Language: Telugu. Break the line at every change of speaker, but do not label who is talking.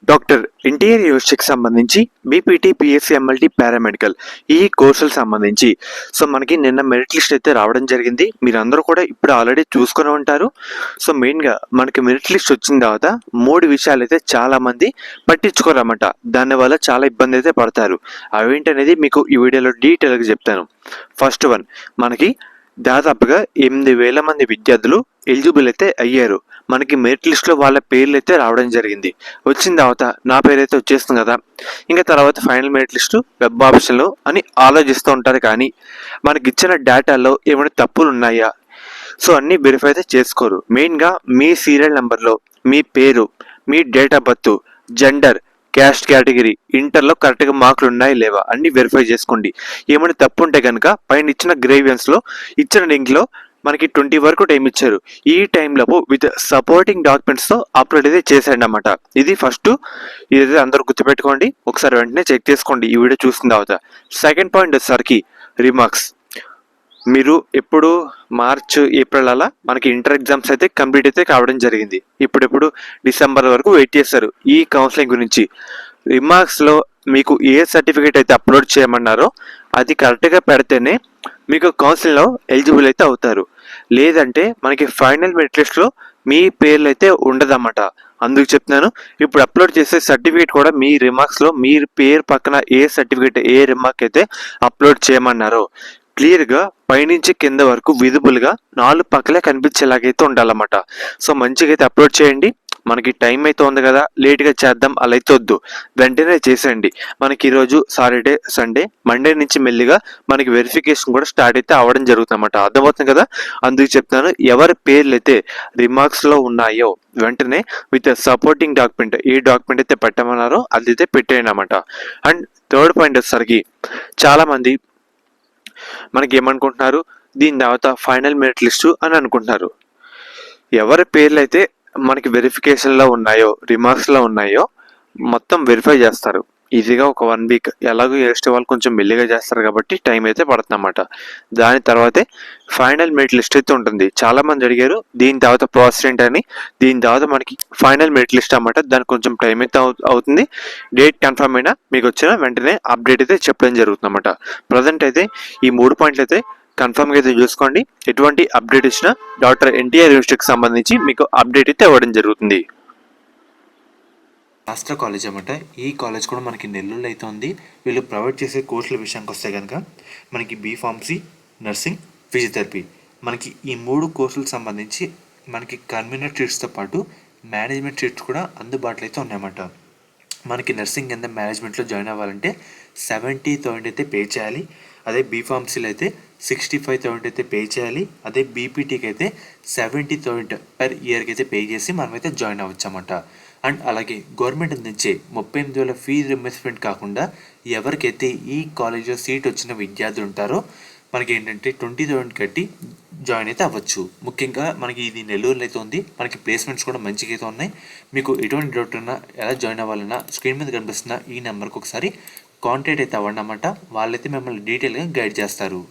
డాక్టర్ ఎన్టీఆర్ యూనివర్సిటీకి సంబంధించి బీపీటీ, పీఎస్సీ, ఎంఎల్టీ, పారామెడికల్ ఈ కోర్సులకు సంబంధించి మనకి నిన్న మెరిట్ లిస్ట్ అయితే రావడం జరిగింది. మీరందరూ కూడా ఇప్పుడు ఆల్రెడీ చూసుకొని ఉంటారు. మెయిన్గా మనకి మెరిట్ లిస్ట్ వచ్చిన తర్వాత 3 విషయాలు అయితే చాలామంది పట్టించుకోరన్నమాట. దానివల్ల చాలా ఇబ్బంది అయితే పడతారు. అవేంటనేది మీకు ఈ వీడియోలో డీటెయిల్గా చెప్తాను. ఫస్ట్ వన్, మనకి దాదాపుగా 8,000 మంది విద్యార్థులు ఎలిజిబుల్ అయితే అయ్యారు. మనకి మెరిట్ లిస్ట్లో వాళ్ళ పేర్లు అయితే రావడం జరిగింది. వచ్చిన తర్వాత నా పేరు అయితే వచ్చేస్తుంది కదా, ఇంకా తర్వాత ఫైనల్ మెరిట్ లిస్టు వెబ్ ఆప్షన్లో అని ఆలోచిస్తూ ఉంటారు. కానీ మనకి ఇచ్చిన డేటాలో ఏమైనా తప్పులు ఉన్నాయా అన్నీ వెరిఫై అయితే చేసుకోరు. మెయిన్గా మీ సీరియల్ నెంబర్లో మీ పేరు, మీ date of birth, gender, caste category, ఇంటర్లో కరెక్ట్గా మార్కులు ఉన్నాయి లేవా అన్ని వెరిఫై చేసుకోండి. ఏమైనా తప్పు ఉంటే కనుక పైన ఇచ్చిన గ్రేవియన్స్లో ఇచ్చిన లింక్లో మనకి 20 వరకు టైం ఇచ్చారు. ఈ టైంలో విత్ సపోర్టింగ్ డాక్యుమెంట్స్తో అప్లోడ్ అయితే చేసేయండి అన్నమాట. ఇది ఫస్ట్, ఇదైతే అందరూ గుర్తుపెట్టుకోండి. ఒకసారి వెంటనే చెక్ చేసుకోండి ఈ వీడియో చూసిన తర్వాత. సెకండ్ పాయింట్ వచ్చేసరికి రిమార్క్స్. మీరు ఎప్పుడు మార్చ్, ఏప్రిల్ అలా మనకి ఇంటర్ ఎగ్జామ్స్ అయితే కంప్లీట్ అయితే కావడం జరిగింది. ఇప్పుడు డిసెంబర్ వరకు వెయిట్ చేస్తారు ఈ కౌన్సిలింగ్ గురించి. రిమార్క్స్లో మీకు ఏ సర్టిఫికేట్ అయితే అప్లోడ్ చేయమన్నారో అది కరెక్ట్గా పెడితేనే మీకు కౌన్సిలింగ్లో ఎలిజిబుల్ అయితే అవుతారు. లేదంటే మనకి ఫైనల్ మెరిట్ లిస్ట్లో మీ పేర్లు అయితే ఉండదన్నమాట. అందుకు చెప్తున్నాను, ఇప్పుడు అప్లోడ్ చేసే సర్టిఫికేట్ కూడా మీ రిమార్క్స్లో మీ పేరు పక్కన ఏ సర్టిఫికేట్, ఏ రిమార్క్ అయితే అప్లోడ్ చేయమన్నారో క్లియర్గా పైనుంచి కింద వరకు విజిబుల్గా 4 పక్కలే కనిపించేలాగైతే ఉండాలన్నమాట. మంచిగా అయితే అప్లోడ్ చేయండి. మనకి టైం అయితే ఉంది కదా, లేట్గా చేద్దాం అలా అయితే వద్దు, వెంటనే చేసేయండి. మనకి ఈరోజు సాటర్డే, సండే, మండే నుంచి మెల్లిగా మనకి వెరిఫికేషన్ కూడా స్టార్ట్ అయితే అవ్వడం జరుగుతుందన్నమాట. అర్థమవుతుంది కదా, అందుకు చెప్తాను. ఎవరి పేర్లు అయితే రిమార్క్స్లో ఉన్నాయో వెంటనే with supporting document, A document అయితే పెట్టమన్నారో అది అయితే పెట్టేయండి అన్నమాట. అండ్ థర్డ్ పాయింట్ వచ్చేసరికి చాలామంది మనకి ఏమనుకుంటున్నారు, దీని తర్వాత ఫైనల్ మెరిట్ లిస్టు అని అనుకుంటున్నారు. ఎవరి పేర్లు అయితే మనకి వెరిఫికేషన్లో ఉన్నాయో, రిమార్క్స్లో ఉన్నాయో మొత్తం వెరిఫై చేస్తారు ఈజీగా. ఒక 1 వీక్ ఎలాగో ఎస్టీ వాళ్ళు కొంచెం మెల్లిగా చేస్తారు కాబట్టి టైం అయితే పడుతుంది అన్నమాట. దాని తర్వాతే ఫైనల్ మెరిట్ లిస్ట్ అయితే ఉంటుంది. చాలామంది అడిగారు దీని తర్వాత ప్రాసెస్ ఏంటని. దీని తర్వాత మనకి ఫైనల్ మెరిట్ లిస్ట్ అన్నమాట. దానికి కొంచెం టైం అయితే అవుతుంది. డేట్ కన్ఫర్మ్ అయినా మీకు వచ్చిన వెంటనే అప్డేట్ అయితే చెప్పడం జరుగుతుంది అన్నమాట. ప్రజెంట్ అయితే ఈ 3 పాయింట్లు అయితే కన్ఫర్మ్గా అయితే చూసుకోండి. ఎటువంటి అప్డేట్ ఇచ్చినా డాక్టర్ ఎన్టీఆర్ యూనివర్సిటీకి సంబంధించి మీకు అప్డేట్ అయితే ఇవ్వడం జరుగుతుంది.
రాష్ట్ర కాలేజ్ అన్నమాట. ఈ కాలేజ్ కూడా మనకి నెల్లూరులో అయితే ఉంది. వీళ్ళు ప్రొవైడ్ చేసే కోర్సుల విషయానికి వస్తే కనుక మనకి బీఫార్మసీ, నర్సింగ్, ఫిజియోథెరపీ, మనకి ఈ 3 కోర్సులకు సంబంధించి మనకి కన్వీనర్ సీట్స్తో పాటు మేనేజ్మెంట్ సీట్స్ కూడా అందుబాటులో అయితే ఉన్నాయన్నమాట. మనకి నర్సింగ్ కింద మేనేజ్మెంట్లో జాయిన్ అవ్వాలంటే 70,000 అయితే పే చేయాలి. అదే బీఫార్మసీలో అయితే 65,000 అయితే పే చేయాలి. అదే బీపీటీకి అయితే 70,000 పర్ ఇయర్కి అయితే పే చేసి మనమైతే జాయిన్ అవ్వచ్చు అన్నమాట. అండ్ అలాగే గవర్నమెంట్ అందించే 38,000 ఫీజు రింబర్స్మెంట్ కాకుండా ఎవరికైతే ఈ కాలేజ్లో సీట్ వచ్చిన విద్యార్థులు ఉంటారో మనకి ఏంటంటే 20,000 కట్టి జాయిన్ అయితే అవ్వచ్చు. ముఖ్యంగా మనకి ఇది నెల్లూరులో అయితే ఉంది. మనకి ప్లేస్మెంట్స్ కూడా మంచిగా అయితే ఉన్నాయి. మీకు ఎటువంటి డౌట్ ఉన్నా, ఎలా జాయిన్ అవ్వాలన్నా స్క్రీన్ మీద కనిపిస్తున్న ఈ నెంబర్కి ఒకసారి కాంటాక్ట్ అయితే అవ్వండి అన్నమాట. వాళ్ళైతే మిమ్మల్ని డీటెయిల్గా గైడ్ చేస్తారు.